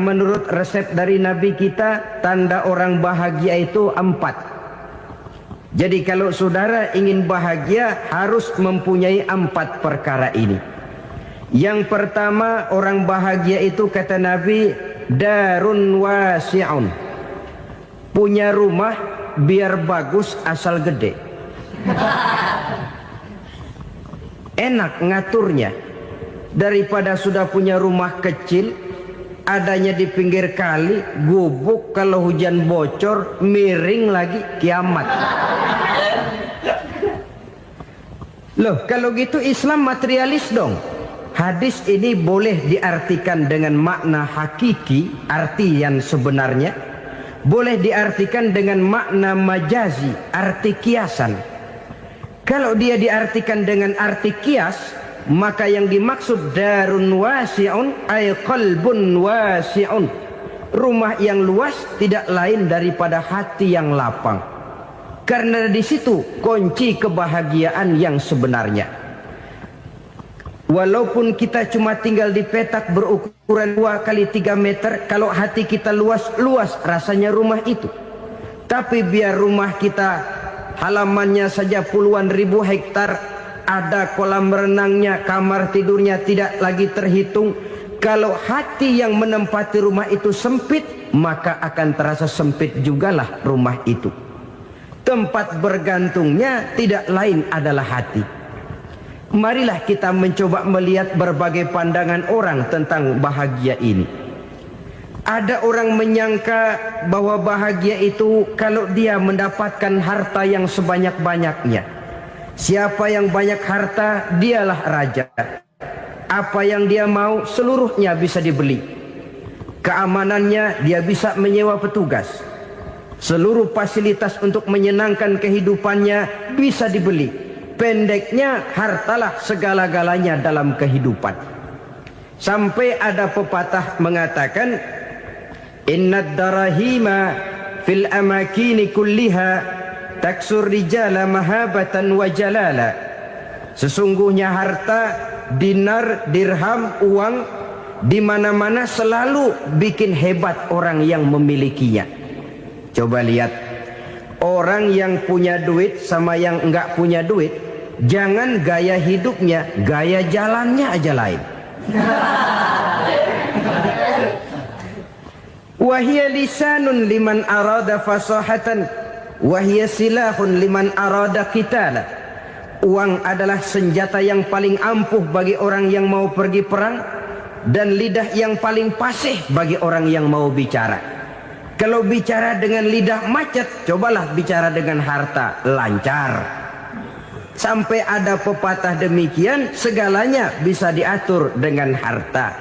Menurut resep dari Nabi kita, tanda orang bahagia itu 4. Jadi kalau saudara ingin bahagia, harus mempunyai 4 perkara ini. Yang pertama, orang bahagia itu kata Nabi, darun wasi'un. Punya rumah biar bagus asal gede. Enak ngaturnya. Daripada sudah punya rumah kecil, adanya di pinggir kali, gubuk, kalau hujan bocor, miring lagi, kiamat. Loh, kalau gitu Islam materialis dong. Hadis ini boleh diartikan dengan makna hakiki, arti yang sebenarnya. Boleh diartikan dengan makna majazi, arti kiasan. Kalau dia diartikan dengan arti kias, maka yang dimaksud darun wasi'un ay qalbun wasi'un. Rumah yang luas tidak lain daripada hati yang lapang. Karena di situ kunci kebahagiaan yang sebenarnya. Walaupun kita cuma tinggal di petak berukuran 2 kali 3 meter, kalau hati kita luas rasanya rumah itu. Tapi biar rumah kita halamannya saja puluhan ribu hektar, ada kolam renangnya, kamar tidurnya tidak lagi terhitung. Kalau hati yang menempati rumah itu sempit, maka akan terasa sempit jugalah rumah itu. Tempat bergantungnya tidak lain adalah hati. Marilah kita mencoba melihat berbagai pandangan orang tentang bahagia ini. Ada orang menyangka bahwa bahagia itu kalau dia mendapatkan harta yang sebanyak-banyaknya. Siapa yang banyak harta, dialah raja. Apa yang dia mau, seluruhnya bisa dibeli. Keamanannya, dia bisa menyewa petugas. Seluruh fasilitas untuk menyenangkan kehidupannya bisa dibeli. Pendeknya, hartalah segala-galanya dalam kehidupan. Sampai ada pepatah mengatakan, innad darahima fil amakini kulliha taksur rijala mahabatan wa jalala. Sesungguhnya harta, dinar, dirham, uang di mana-mana selalu bikin hebat orang yang memilikinya. Coba lihat, orang yang punya duit sama yang enggak punya duit, jangan gaya hidupnya, gaya jalannya aja lain. Wahia lisanun liman arada fasahatan, wahia silahun liman arada qitala. Uang adalah senjata yang paling ampuh bagi orang yang mau pergi perang, dan lidah yang paling fasih bagi orang yang mau bicara. Kalau bicara dengan lidah macet, cobalah bicara dengan harta, lancar. Sampai ada pepatah demikian, segalanya bisa diatur dengan harta.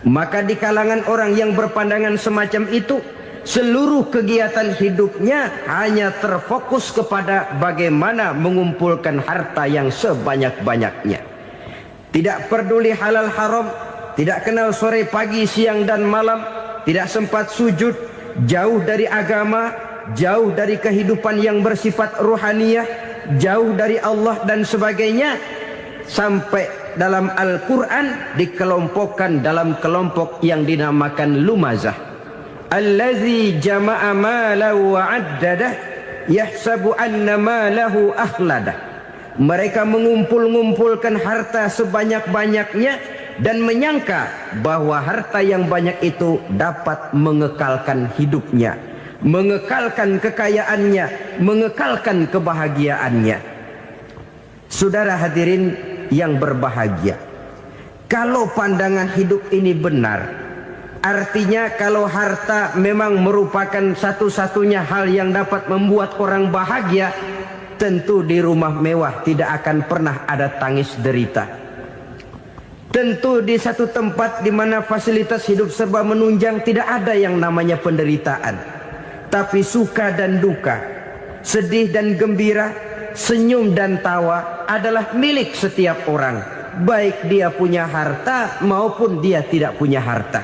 Maka di kalangan orang yang berpandangan semacam itu, seluruh kegiatan hidupnya hanya terfokus kepada bagaimana mengumpulkan harta yang sebanyak-banyaknya. Tidak peduli halal haram, tidak kenal sore pagi siang dan malam, tidak sempat sujud, jauh dari agama, jauh dari kehidupan yang bersifat ruhaniyah, jauh dari Allah dan sebagainya. Sampai dalam Al-Quran dikelompokkan dalam kelompok yang dinamakan lumazah. Allazi jama'a malahu wa'addadah yahsabu anna malahu akhladah. Mereka mengumpulkan harta sebanyak-banyaknya dan menyangka bahwa harta yang banyak itu dapat mengekalkan hidupnya, mengekalkan kekayaannya, mengekalkan kebahagiaannya. Saudara hadirin yang berbahagia, kalau pandangan hidup ini benar, artinya kalau harta memang merupakan satu-satunya hal yang dapat membuat orang bahagia, tentu di rumah mewah tidak akan pernah ada tangis derita. Tentu di satu tempat di mana fasilitas hidup serba menunjang tidak ada yang namanya penderitaan. Tapi suka dan duka, sedih dan gembira, senyum dan tawa adalah milik setiap orang, baik dia punya harta maupun dia tidak punya harta.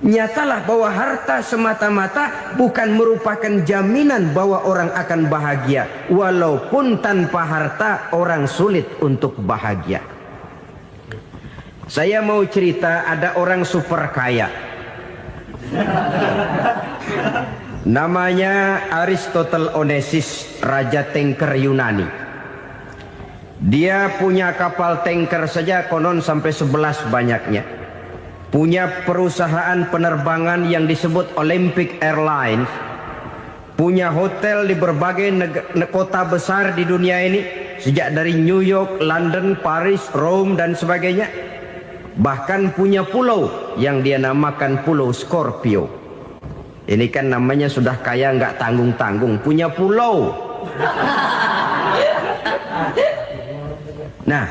Nyatalah bahwa harta semata-mata bukan merupakan jaminan bahwa orang akan bahagia. Walaupun tanpa harta orang sulit untuk bahagia. Saya mau cerita, ada orang super kaya. Namanya Aristotle Onesius, Raja Tanker Yunani. Dia punya kapal tanker saja konon sampai 11 banyaknya. Punya perusahaan penerbangan yang disebut Olympic Airlines. Punya hotel di berbagai kota besar di dunia ini, sejak dari New York, London, Paris, Rome dan sebagainya. Bahkan punya pulau yang dia namakan Pulau Scorpio. Ini kan namanya sudah kaya nggak tanggung-tanggung, punya pulau. Nah,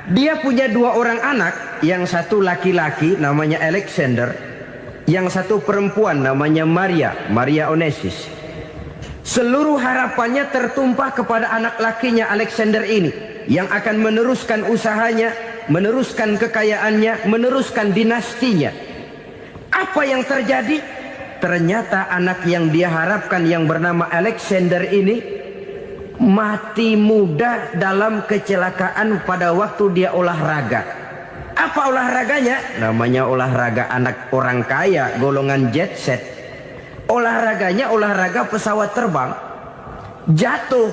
dia punya 2 orang anak, yang satu laki-laki namanya Alexander, yang satu perempuan namanya Maria Onesius. Seluruh harapannya tertumpah kepada anak lakinya Alexander ini, yang akan meneruskan usahanya, meneruskan kekayaannya, meneruskan dinastinya. Apa yang terjadi? Ternyata anak yang dia harapkan yang bernama Alexander ini mati muda dalam kecelakaan pada waktu dia olahraga. Apa olahraganya? Namanya olahraga anak orang kaya, golongan jet set. Olahraganya olahraga pesawat terbang. Jatuh,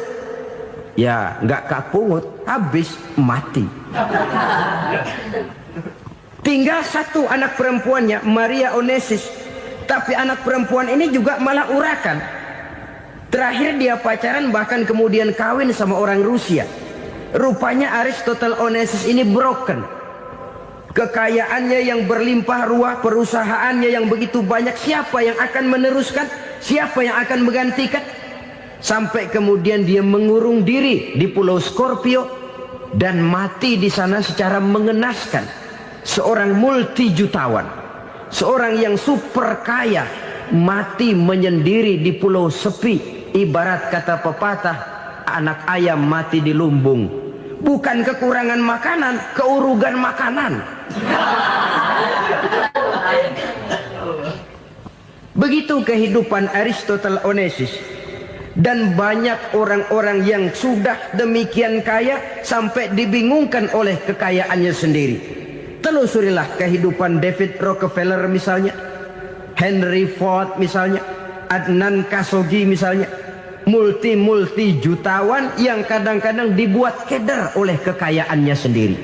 ya nggak kapungut, habis mati. Tinggal satu anak perempuannya, Maria Onesius. Tapi anak perempuan ini juga malah urakan. Terakhir dia pacaran, bahkan kemudian kawin sama orang Rusia. Rupanya Aristotle Onesius ini broken. Kekayaannya yang berlimpah ruah, perusahaannya yang begitu banyak, siapa yang akan meneruskan? Siapa yang akan menggantikan? Sampai kemudian dia mengurung diri di Pulau Scorpio dan mati di sana secara mengenaskan. Seorang multi jutawan, seorang yang super kaya, mati menyendiri di pulau sepi. Ibarat kata pepatah, anak ayam mati di lumbung. Bukan kekurangan makanan, keurugan makanan. Begitu kehidupan Aristotle Onesius. Dan banyak orang-orang yang sudah demikian kaya sampai dibingungkan oleh kekayaannya sendiri. Telusurilah kehidupan David Rockefeller misalnya, Henry Ford misalnya, Adnan Khashoggi misalnya. Multi jutawan yang kadang-kadang dibuat keder oleh kekayaannya sendiri.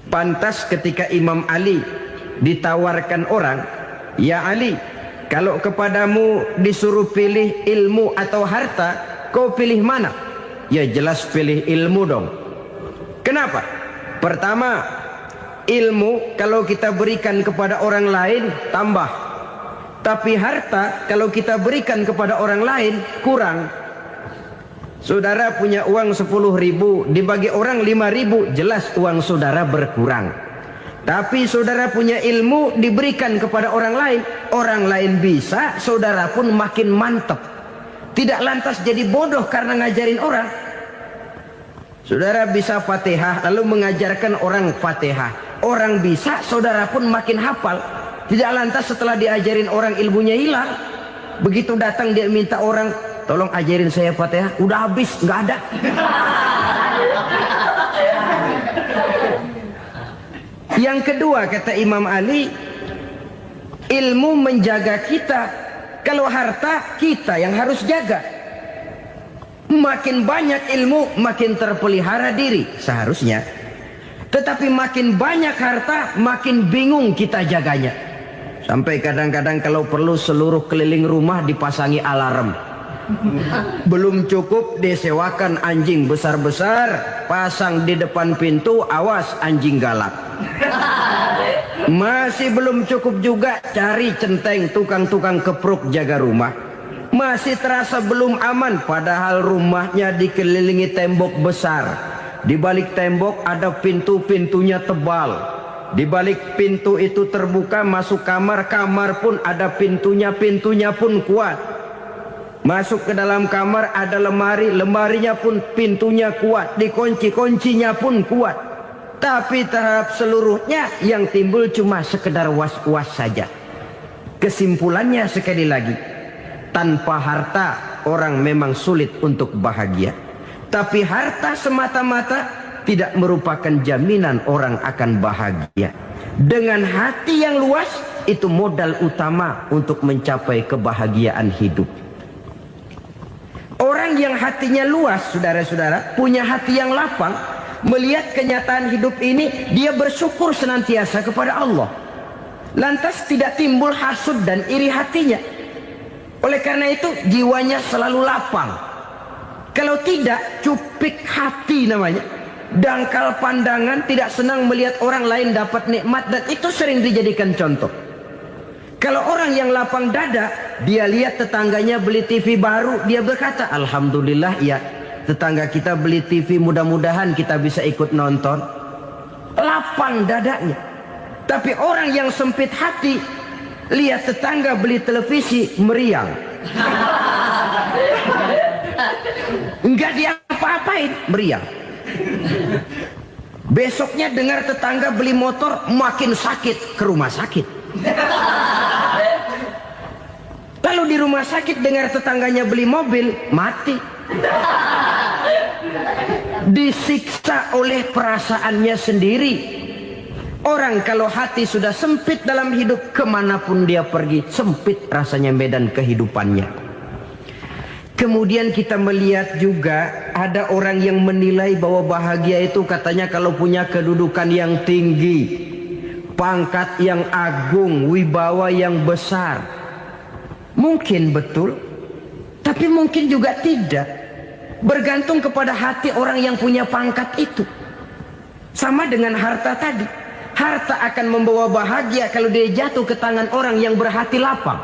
Pantas ketika Imam Ali ditawarkan orang, "Ya Ali, kalau kepadamu disuruh pilih ilmu atau harta, kau pilih mana?" Ya jelas pilih ilmu dong. Kenapa? Pertama, ilmu kalau kita berikan kepada orang lain tambah. Tapi harta kalau kita berikan kepada orang lain kurang. Saudara punya uang 10.000, dibagi orang 5.000, jelas uang saudara berkurang. Tapi saudara punya ilmu, diberikan kepada orang lain bisa, saudara pun makin mantap. Tidak lantas jadi bodoh karena ngajarin orang. Saudara bisa Fatihah lalu mengajarkan orang Fatihah. Orang bisa, saudara pun makin hafal. Tidak lantas setelah diajarin orang ilmunya hilang. Begitu datang dia minta orang, "Tolong ajarin saya Fatihah." Udah habis, nggak ada. Yang kedua kata Imam Ali, ilmu menjaga kita. Kalau harta kita yang harus jaga. Makin banyak ilmu makin terpelihara diri seharusnya. Tetapi makin banyak harta makin bingung kita jaganya. Sampai kadang-kadang kalau perlu seluruh keliling rumah dipasangi alarm. Belum cukup disewakan anjing besar-besar, pasang di depan pintu, awas anjing galak. Masih belum cukup juga cari centeng tukang-tukang kepruk jaga rumah. Masih terasa belum aman, padahal rumahnya dikelilingi tembok besar. Di balik tembok ada pintu-pintunya tebal. Di balik pintu itu terbuka masuk kamar, kamar pun ada pintunya, pintunya pun kuat. Masuk ke dalam kamar ada lemari, lemarinya pun pintunya kuat, dikunci, kuncinya pun kuat. Tapi terhadap seluruhnya yang timbul cuma sekedar was-was saja. Kesimpulannya sekali lagi, tanpa harta orang memang sulit untuk bahagia. Tapi harta semata-mata tidak merupakan jaminan orang akan bahagia. Dengan hati yang luas, itu modal utama untuk mencapai kebahagiaan hidup. Orang yang hatinya luas, saudara-saudara, punya hati yang lapang, melihat kenyataan hidup ini, dia bersyukur senantiasa kepada Allah. Lantas tidak timbul hasud dan iri hatinya. Oleh karena itu jiwanya selalu lapang. Kalau tidak, cupik hati namanya. Dangkal pandangan, tidak senang melihat orang lain dapat nikmat, dan itu sering dijadikan contoh. Kalau orang yang lapang dada, dia lihat tetangganya beli TV baru, dia berkata, alhamdulillah ya, tetangga kita beli TV, mudah-mudahan kita bisa ikut nonton. Lapang dadanya. Tapi orang yang sempit hati, lihat tetangga beli televisi, meriang. Enggak diapa-apain, meriang. Besoknya dengar tetangga beli motor, makin sakit, ke rumah sakit. Lalu di rumah sakit dengar tetangganya beli mobil, mati. Disiksa oleh perasaannya sendiri. Orang kalau hati sudah sempit dalam hidup, kemanapun dia pergi, sempit rasanya medan kehidupannya. Kemudian kita melihat juga ada orang yang menilai bahwa bahagia itu katanya kalau punya kedudukan yang tinggi, pangkat yang agung, wibawa yang besar. Mungkin betul, tapi mungkin juga tidak. Bergantung kepada hati orang yang punya pangkat itu. Sama dengan harta tadi. Harta akan membawa bahagia kalau dia jatuh ke tangan orang yang berhati lapang.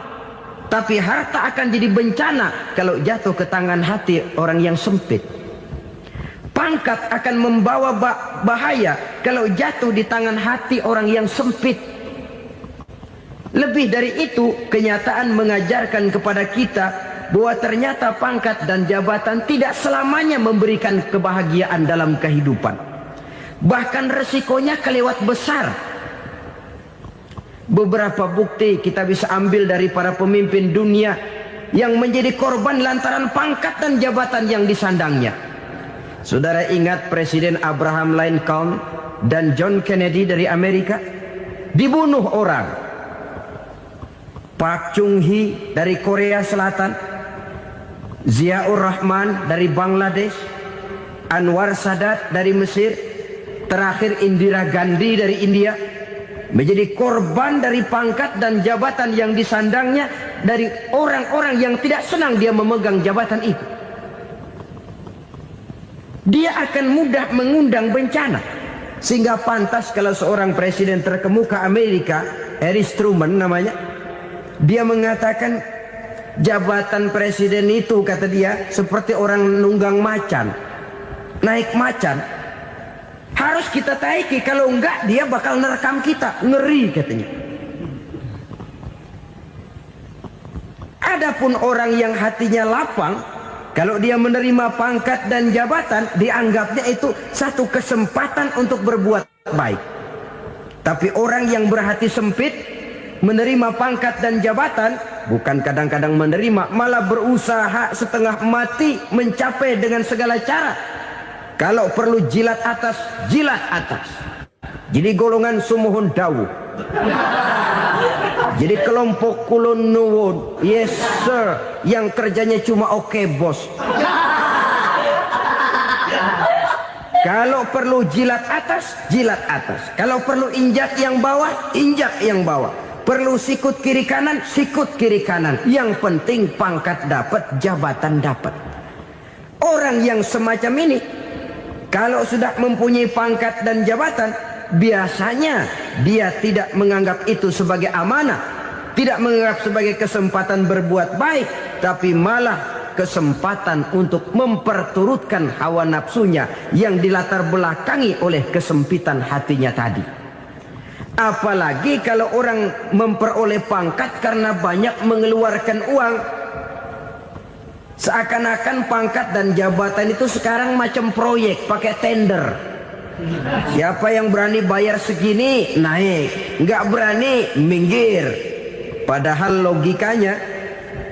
Tapi harta akan jadi bencana kalau jatuh ke tangan hati orang yang sempit. Pangkat akan membawa bahaya kalau jatuh di tangan hati orang yang sempit. Lebih dari itu, kenyataan mengajarkan kepada kita bahwa ternyata pangkat dan jabatan tidak selamanya memberikan kebahagiaan dalam kehidupan. Bahkan resikonya kelewat besar. Beberapa bukti kita bisa ambil dari para pemimpin dunia yang menjadi korban lantaran pangkat dan jabatan yang disandangnya. Saudara ingat Presiden Abraham Lincoln dan John Kennedy dari Amerika? Dibunuh orang. Park Chung-hee dari Korea Selatan, Ziaur Rahman dari Bangladesh, Anwar Sadat dari Mesir, terakhir Indira Gandhi dari India, menjadi korban dari pangkat dan jabatan yang disandangnya dari orang-orang yang tidak senang dia memegang jabatan itu. Dia akan mudah mengundang bencana. Sehingga pantas kalau seorang presiden terkemuka Amerika, Harry Truman namanya, dia mengatakan jabatan presiden itu, kata dia, seperti orang nunggang macan, naik macan. Harus kita taiki, kalau enggak dia bakal nerekam kita, ngeri katanya. Adapun orang yang hatinya lapang, kalau dia menerima pangkat dan jabatan, dianggapnya itu satu kesempatan untuk berbuat baik. Tapi orang yang berhati sempit, menerima pangkat dan jabatan, bukan kadang-kadang menerima, malah berusaha setengah mati mencapai dengan segala cara. Kalau perlu jilat atas, jilat atas. Jadi golongan sumuhun dawu. Jadi kelompok kulon nuwun, yes sir, yang kerjanya cuma oke bos. Kalau perlu jilat atas, jilat atas. Kalau perlu injak yang bawah, injak yang bawah. Perlu sikut kiri kanan, sikut kiri kanan. Yang penting pangkat dapat, jabatan dapat. Orang yang semacam ini, kalau sudah mempunyai pangkat dan jabatan, biasanya dia tidak menganggap itu sebagai amanah, tidak menganggap sebagai kesempatan berbuat baik, tapi malah kesempatan untuk memperturutkan hawa nafsunya yang dilatar belakangi oleh kesempitan hatinya tadi. Apalagi kalau orang memperoleh pangkat karena banyak mengeluarkan uang. Seakan-akan pangkat dan jabatan itu sekarang macam proyek, pakai tender. Siapa yang berani bayar segini, naik. Nggak berani, minggir. Padahal logikanya,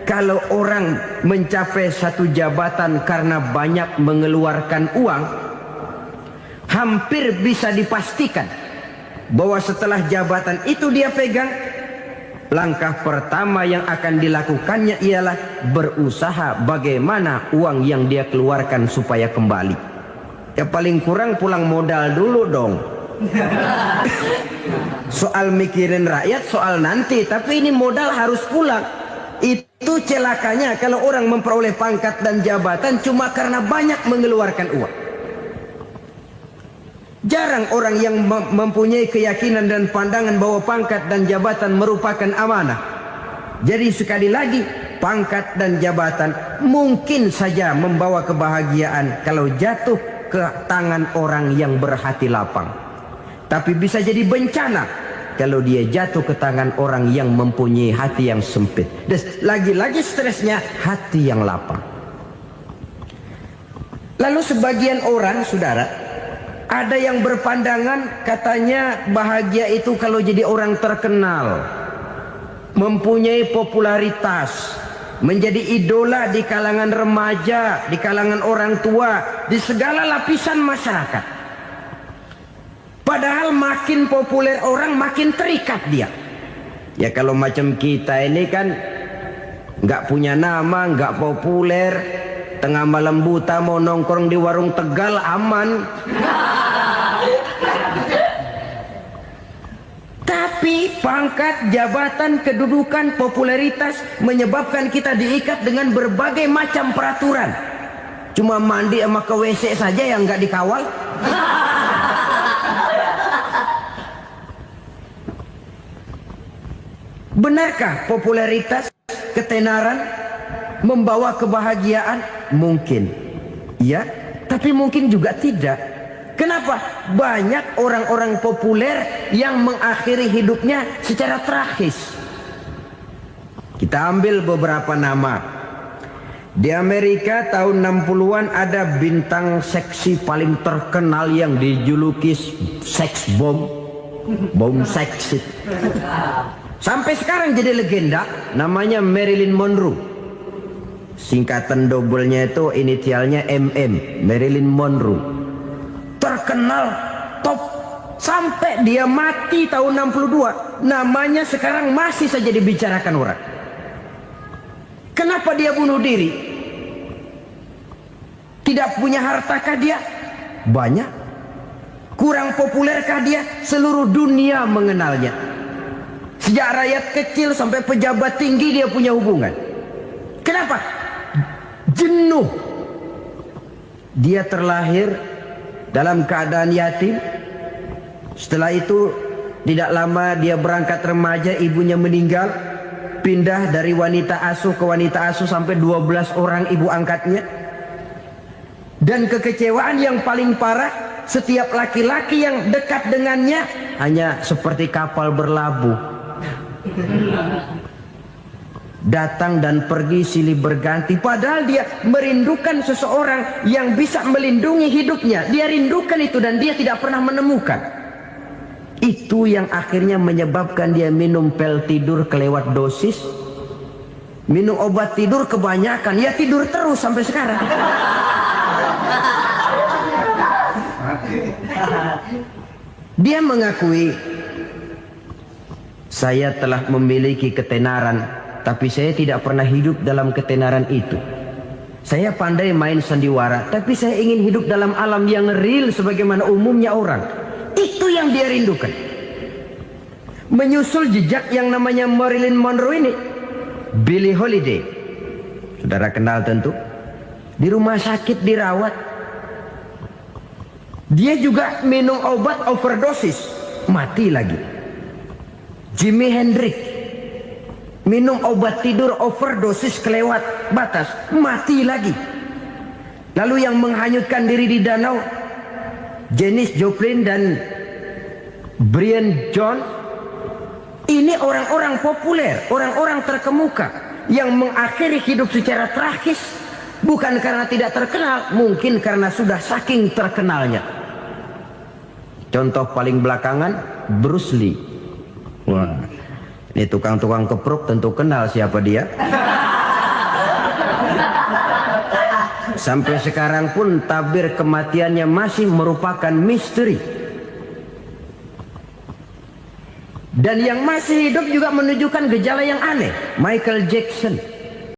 kalau orang mencapai satu jabatan karena banyak mengeluarkan uang, hampir bisa dipastikan bahwa setelah jabatan itu dia pegang, langkah pertama yang akan dilakukannya ialah berusaha bagaimana uang yang dia keluarkan supaya kembali. Ya paling kurang pulang modal dulu dong. Soal mikirin rakyat soal nanti, tapi ini modal harus pulang. Itu celakanya kalau orang memperoleh pangkat dan jabatan cuma karena banyak mengeluarkan uang. Jarang orang yang mempunyai keyakinan dan pandangan bahwa pangkat dan jabatan merupakan amanah. Jadi sekali lagi, pangkat dan jabatan mungkin saja membawa kebahagiaan kalau jatuh ke tangan orang yang berhati lapang. Tapi bisa jadi bencana kalau dia jatuh ke tangan orang yang mempunyai hati yang sempit. Dan lagi-lagi stresnya hati yang lapang. Lalu sebagian orang, saudara, ada yang berpandangan katanya bahagia itu kalau jadi orang terkenal, mempunyai popularitas, menjadi idola di kalangan remaja, di kalangan orang tua, di segala lapisan masyarakat. Padahal makin populer orang makin terikat dia. Ya kalau macam kita ini kan nggak punya nama, nggak populer, tengah malam buta mau nongkrong di warung Tegal aman. Tapi pangkat, jabatan, kedudukan, popularitas menyebabkan kita diikat dengan berbagai macam peraturan. Cuma mandi sama ke WC saja yang nggak dikawal. Benarkah popularitas, ketenaran membawa kebahagiaan? Mungkin. Ya, tapi mungkin juga tidak. Kenapa? Banyak orang-orang populer yang mengakhiri hidupnya secara tragis. Kita ambil beberapa nama. Di Amerika tahun 60-an ada bintang seksi paling terkenal yang dijuluki sex bomb. Bom seks. Sampai sekarang jadi legenda, namanya Marilyn Monroe. Singkatan doublenya itu inisialnya MM, Marilyn Monroe. Terkenal, top, sampai dia mati tahun 62. Namanya sekarang masih saja dibicarakan orang. Kenapa dia bunuh diri? Tidak punya hartakah dia? Banyak. Kurang populerkah dia? Seluruh dunia mengenalnya. Sejak rakyat kecil sampai pejabat tinggi dia punya hubungan. Kenapa? Jenuh. Dia terlahir dalam keadaan yatim. Setelah itu tidak lama dia berangkat remaja, ibunya meninggal. Pindah dari wanita asuh ke wanita asuh sampai 12 orang ibu angkatnya. Dan kekecewaan yang paling parah, setiap laki-laki yang dekat dengannya hanya seperti kapal berlabuh. Datang dan pergi silih berganti. Padahal dia merindukan seseorang yang bisa melindungi hidupnya. Dia rindukan itu dan dia tidak pernah menemukan. Itu yang akhirnya menyebabkan dia minum pil tidur kelewat dosis, minum obat tidur kebanyakan. Ya tidur terus sampai sekarang. Dia mengakui, saya telah memiliki ketenaran, tapi saya tidak pernah hidup dalam ketenaran itu. Saya pandai main sandiwara, tapi saya ingin hidup dalam alam yang real sebagaimana umumnya orang. Itu yang dia rindukan. Menyusul jejak yang namanya Marilyn Monroe ini, Billie Holiday, saudara kenal tentu. Di rumah sakit dirawat. Dia juga minum obat overdosis, mati lagi. Jimi Hendrix minum obat tidur overdosis kelewat batas, mati lagi. Lalu yang menghanyutkan diri di danau, Janis Joplin dan Brian Jones. Ini orang-orang populer, orang-orang terkemuka yang mengakhiri hidup secara tragis, bukan karena tidak terkenal, mungkin karena sudah saking terkenalnya. Contoh paling belakangan, Bruce Lee. Wah, ini tukang-tukang kepruk tentu kenal siapa dia. Sampai sekarang pun tabir kematiannya masih merupakan misteri. Dan yang masih hidup juga menunjukkan gejala yang aneh. Michael Jackson